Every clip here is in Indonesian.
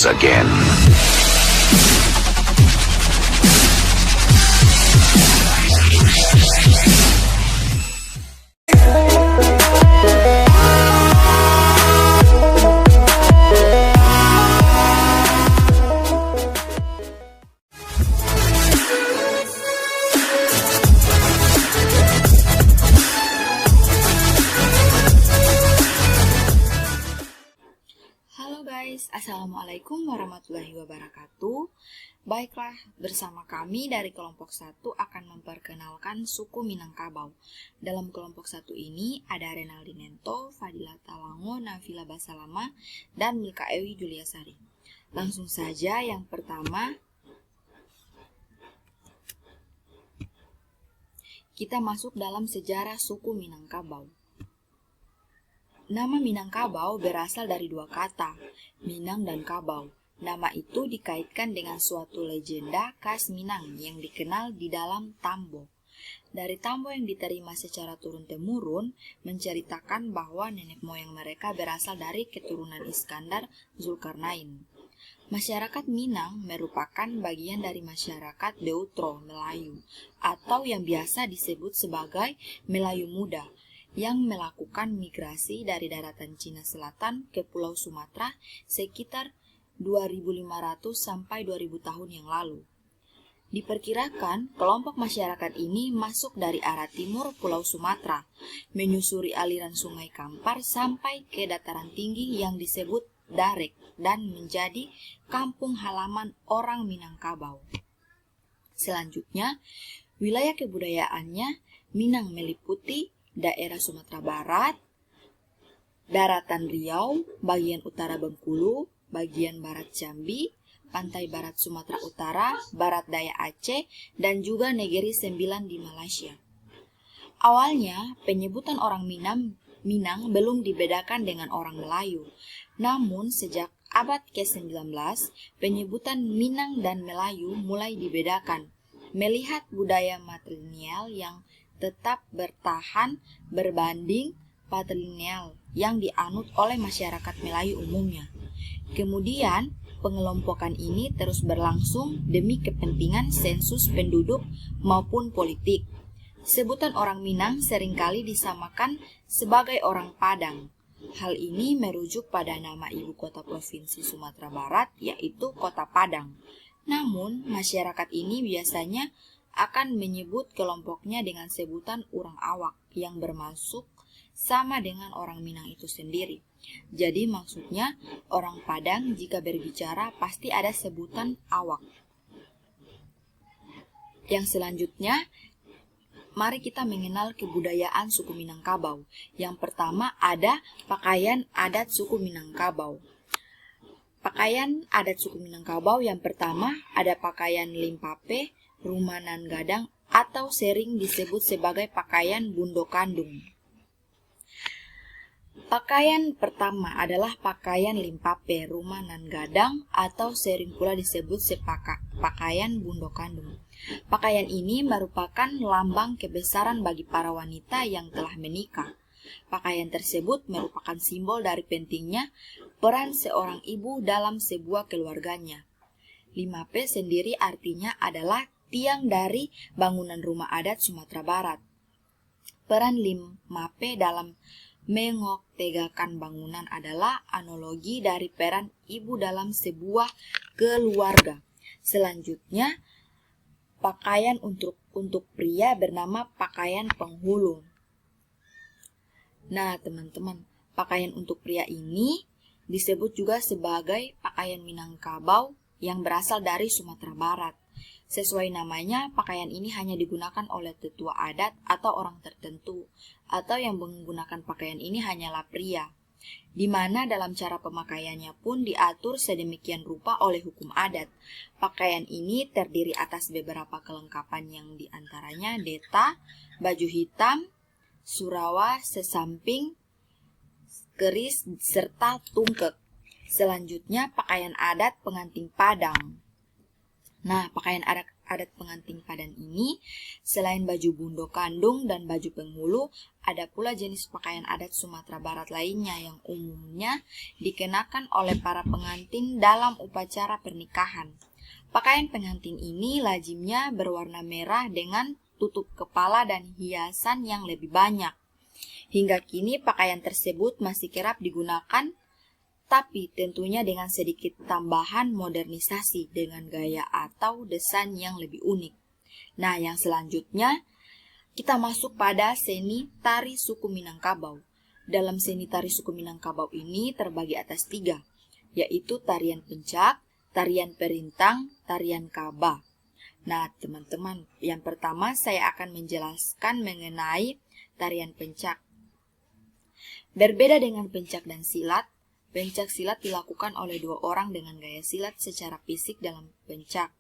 Again. Halo guys, Assalamualaikum warahmatullahi wabarakatuh. Baiklah, bersama kami dari kelompok 1 akan memperkenalkan suku Minangkabau. Dalam kelompok 1 ini ada Renaldi Nento, Fadila Talango, Nafila Basalama, dan Milka Ewi Juliasari. Langsung saja yang pertama, kita masuk dalam sejarah suku Minangkabau. Nama Minangkabau berasal dari dua kata, Minang dan Kabau. Nama itu dikaitkan dengan suatu legenda khas Minang yang dikenal di dalam Tambo. Dari Tambo yang diterima secara turun-temurun, menceritakan bahwa nenek moyang mereka berasal dari keturunan Iskandar Zulkarnain. Masyarakat Minang merupakan bagian dari masyarakat Deutro Melayu, atau yang biasa disebut sebagai Melayu Muda, yang melakukan migrasi dari daratan Cina Selatan ke Pulau Sumatera sekitar 2.500 sampai 2.000 tahun yang lalu. Diperkirakan kelompok masyarakat ini masuk dari arah timur Pulau Sumatera, menyusuri aliran Sungai Kampar sampai ke dataran tinggi yang disebut Darek dan menjadi kampung halaman orang Minangkabau. Selanjutnya, wilayah kebudayaannya Minang meliputi daerah Sumatera Barat, daratan Riau, bagian utara Bengkulu, bagian barat Jambi, pantai barat Sumatera Utara, barat daya Aceh, dan juga Negeri Sembilan di Malaysia. Awalnya, penyebutan orang Minang belum dibedakan dengan orang Melayu. Namun, sejak abad ke-19, penyebutan Minang dan Melayu mulai dibedakan, melihat budaya matrilineal yang tetap bertahan berbanding patrilineal yang dianut oleh masyarakat Melayu umumnya. Kemudian, pengelompokan ini terus berlangsung demi kepentingan sensus penduduk maupun politik. Sebutan orang Minang seringkali disamakan sebagai orang Padang. Hal ini merujuk pada nama ibu kota provinsi Sumatera Barat, yaitu Kota Padang. Namun, masyarakat ini biasanya akan menyebut kelompoknya dengan sebutan urang awak yang bermaksud sama dengan orang Minang itu sendiri. Jadi maksudnya orang Padang jika berbicara pasti ada sebutan awak. Yang selanjutnya, mari kita mengenal kebudayaan suku Minangkabau. Yang pertama ada pakaian adat suku Minangkabau. Pakaian adat suku Minangkabau yang pertama ada pakaian limpape, rumanan gadang, atau sering disebut sebagai pakaian bundokandung. Pakaian pertama adalah pakaian limpape, rumanan gadang, atau sering pula disebut pakaian bundokandung. Pakaian ini merupakan lambang kebesaran bagi para wanita yang telah menikah. Pakaian tersebut merupakan simbol dari pentingnya peran seorang ibu dalam sebuah keluarganya. Limpape sendiri artinya adalah tiang dari bangunan rumah adat Sumatera Barat. Peran limpape dalam mengoktegakan bangunan adalah analogi dari peran ibu dalam sebuah keluarga. Selanjutnya, pakaian untuk pria bernama pakaian penghulu. Nah, teman-teman, pakaian untuk pria ini disebut juga sebagai pakaian Minangkabau yang berasal dari Sumatera Barat. Sesuai namanya, pakaian ini hanya digunakan oleh tetua adat atau orang tertentu, atau yang menggunakan pakaian ini hanyalah pria, di mana dalam cara pemakaiannya pun diatur sedemikian rupa oleh hukum adat. Pakaian ini terdiri atas beberapa kelengkapan yang diantaranya deta, baju hitam, surawa, sesamping, keris, serta tungkek. Selanjutnya, pakaian adat pengantin Padang. Nah, pakaian adat pengantin Padan ini, selain baju bundo kandung dan baju penghulu, ada pula jenis pakaian adat Sumatera Barat lainnya yang umumnya dikenakan oleh para pengantin dalam upacara pernikahan. Pakaian pengantin ini lazimnya berwarna merah dengan tutup kepala dan hiasan yang lebih banyak. Hingga kini pakaian tersebut masih kerap digunakan, tapi tentunya dengan sedikit tambahan modernisasi dengan gaya atau desain yang lebih unik. Nah, yang selanjutnya kita masuk pada seni tari suku Minangkabau. Dalam seni tari suku Minangkabau ini terbagi atas 3, yaitu tarian pencak, tarian perintang, tarian kaba. Nah, teman-teman, yang pertama saya akan menjelaskan mengenai tarian pencak. Berbeda dengan pencak dan silat, pencak silat dilakukan oleh 2 orang dengan gaya silat secara fisik dalam pencak.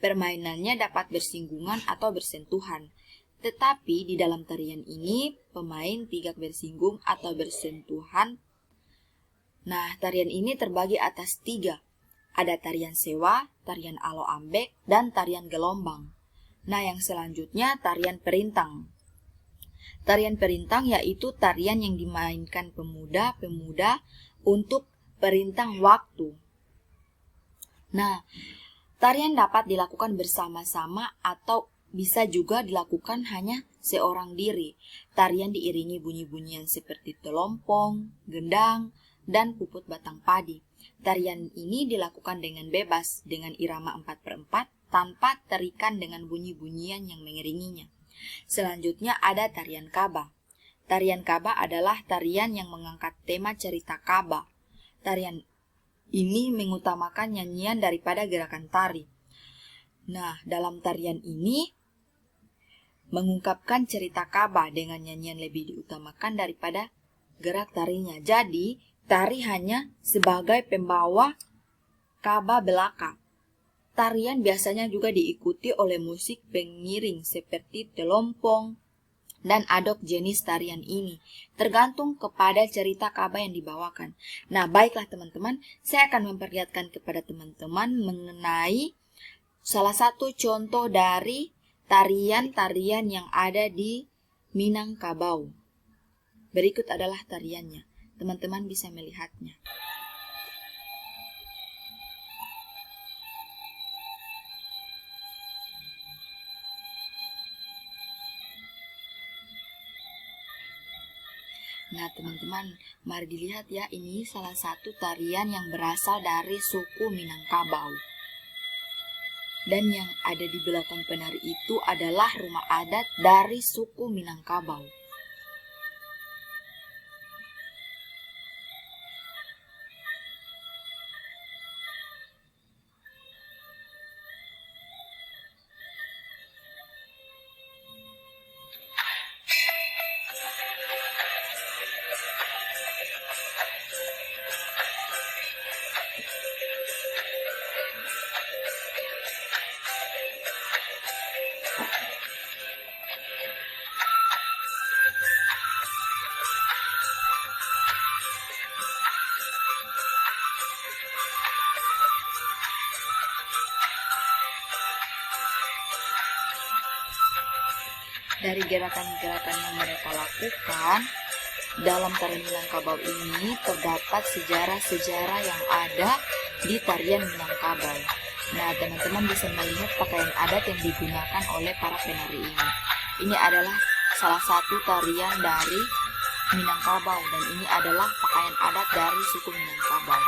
Permainannya dapat bersinggungan atau bersentuhan. Tetapi di dalam tarian ini, pemain tidak bersinggung atau bersentuhan. Nah, tarian ini terbagi atas 3. Ada tarian sewa, tarian alo ambek, dan tarian gelombang. Nah, yang selanjutnya tarian perintang. Tarian perintang yaitu tarian yang dimainkan pemuda-pemuda untuk perintang waktu. Nah, tarian dapat dilakukan bersama-sama atau bisa juga dilakukan hanya seorang diri. Tarian diiringi bunyi-bunyian seperti telompong, gendang, dan puput batang padi. Tarian ini dilakukan dengan bebas, dengan irama 4/4, tanpa terikan dengan bunyi-bunyian yang mengiringinya. Selanjutnya ada tarian kaba. Tarian kaba adalah tarian yang mengangkat tema cerita kaba. Tarian ini mengutamakan nyanyian daripada gerakan tari. Nah, dalam tarian ini mengungkapkan cerita kaba dengan nyanyian lebih diutamakan daripada gerak tarinya. Jadi, tari hanya sebagai pembawa kaba belaka. Tarian biasanya juga diikuti oleh musik pengiring seperti telompong dan adok jenis tarian ini, tergantung kepada cerita kaba yang dibawakan. Nah, baiklah teman-teman, saya akan memperlihatkan kepada teman-teman mengenai salah satu contoh dari tarian-tarian yang ada di Minangkabau. Berikut adalah tariannya. Teman-teman bisa melihatnya. Nah, teman-teman, mari dilihat ya, ini salah satu tarian yang berasal dari suku Minangkabau. Dan yang ada di belakang penari itu adalah rumah adat dari suku Minangkabau. Dari gerakan-gerakan yang mereka lakukan dalam tarian Minangkabau ini terdapat sejarah-sejarah yang ada di tarian Minangkabau. Nah, teman-teman bisa melihat pakaian adat yang digunakan oleh para penari ini. Ini adalah salah satu tarian dari Minangkabau dan ini adalah pakaian adat dari suku Minangkabau.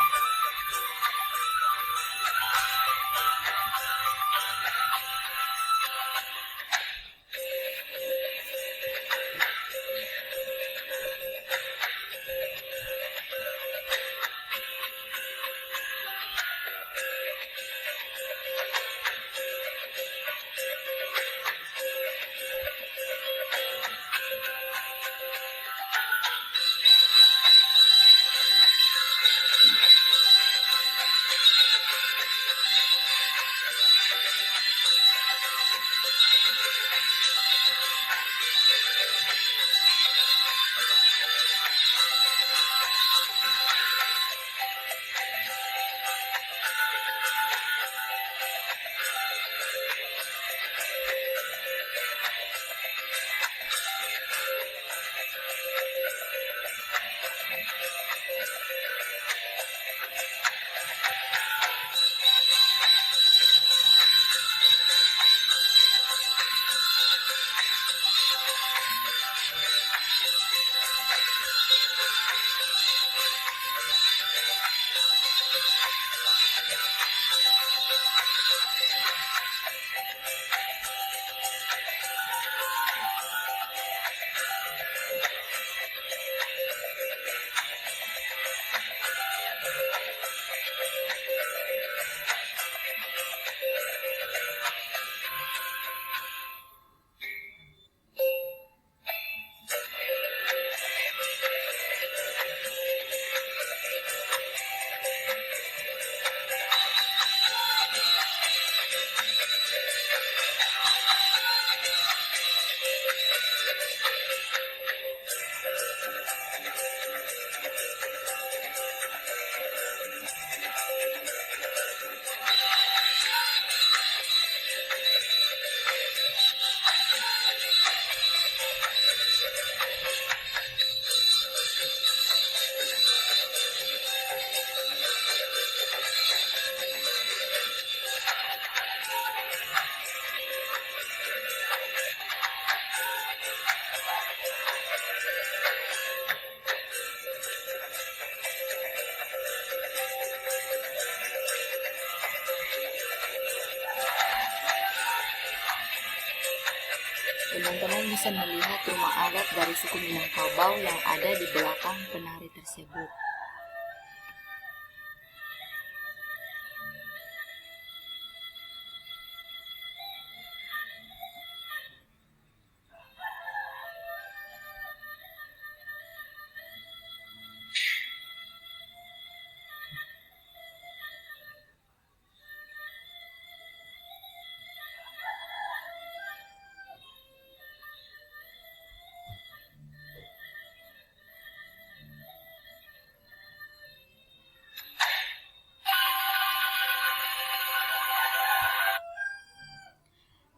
teman-teman bisa melihat rumah adat dari suku Minangkabau yang ada di belakang penari tersebut.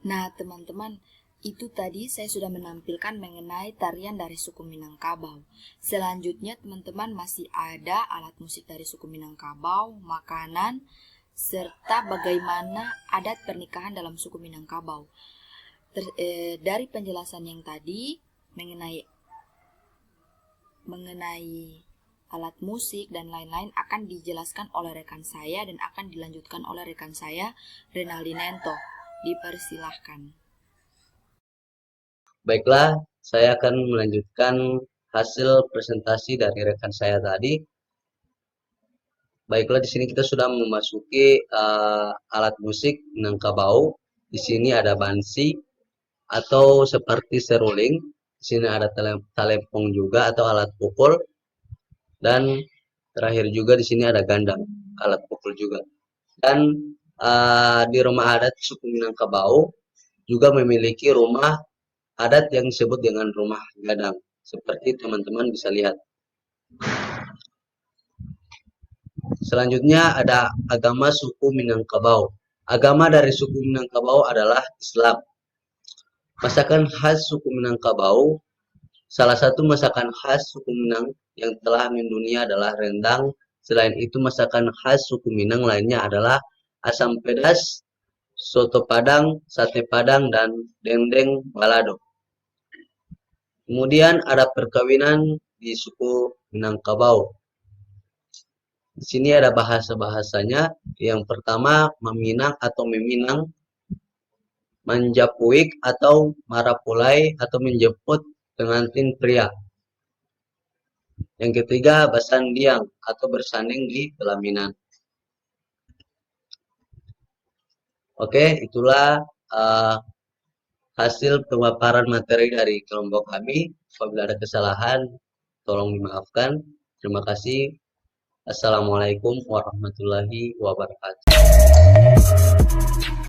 Nah, teman-teman, itu tadi saya sudah menampilkan mengenai tarian dari suku Minangkabau. Selanjutnya, teman-teman, masih ada alat musik dari suku Minangkabau, makanan, serta bagaimana adat pernikahan dalam suku Minangkabau. Dari penjelasan yang tadi mengenai alat musik dan lain-lain akan dijelaskan oleh rekan saya dan akan dilanjutkan oleh rekan saya, Renaldi Nento. Dipersilahkan. Baiklah, saya akan melanjutkan hasil presentasi dari rekan saya tadi. Baiklah, di sini kita sudah memasuki alat musik Minangkabau. Di sini ada bansi atau seperti seruling. Di sini ada talempong juga atau alat pukul, dan terakhir juga di sini ada gandang, alat pukul juga. Dan di rumah adat suku Minangkabau juga memiliki rumah adat yang disebut dengan rumah gadang. Seperti teman-teman bisa lihat. Selanjutnya ada agama suku Minangkabau. Agama dari suku Minangkabau adalah Islam. Masakan khas suku Minangkabau, salah satu masakan khas suku Minang yang telah mendunia adalah rendang. Selain itu, masakan khas suku Minang lainnya adalah asam pedas, soto padang, sate padang, dan dendeng balado. Kemudian ada perkawinan di suku Minangkabau. Di sini ada bahasa-bahasanya. Yang pertama, meminang atau meminang, menjapuik atau marapulai atau menjemput pengantin pria. Yang ketiga, basandiang atau bersanding di pelaminan. Oke, itulah hasil pemaparan materi dari kelompok kami. Apabila ada kesalahan, tolong dimaafkan. Terima kasih. Assalamualaikum warahmatullahi wabarakatuh.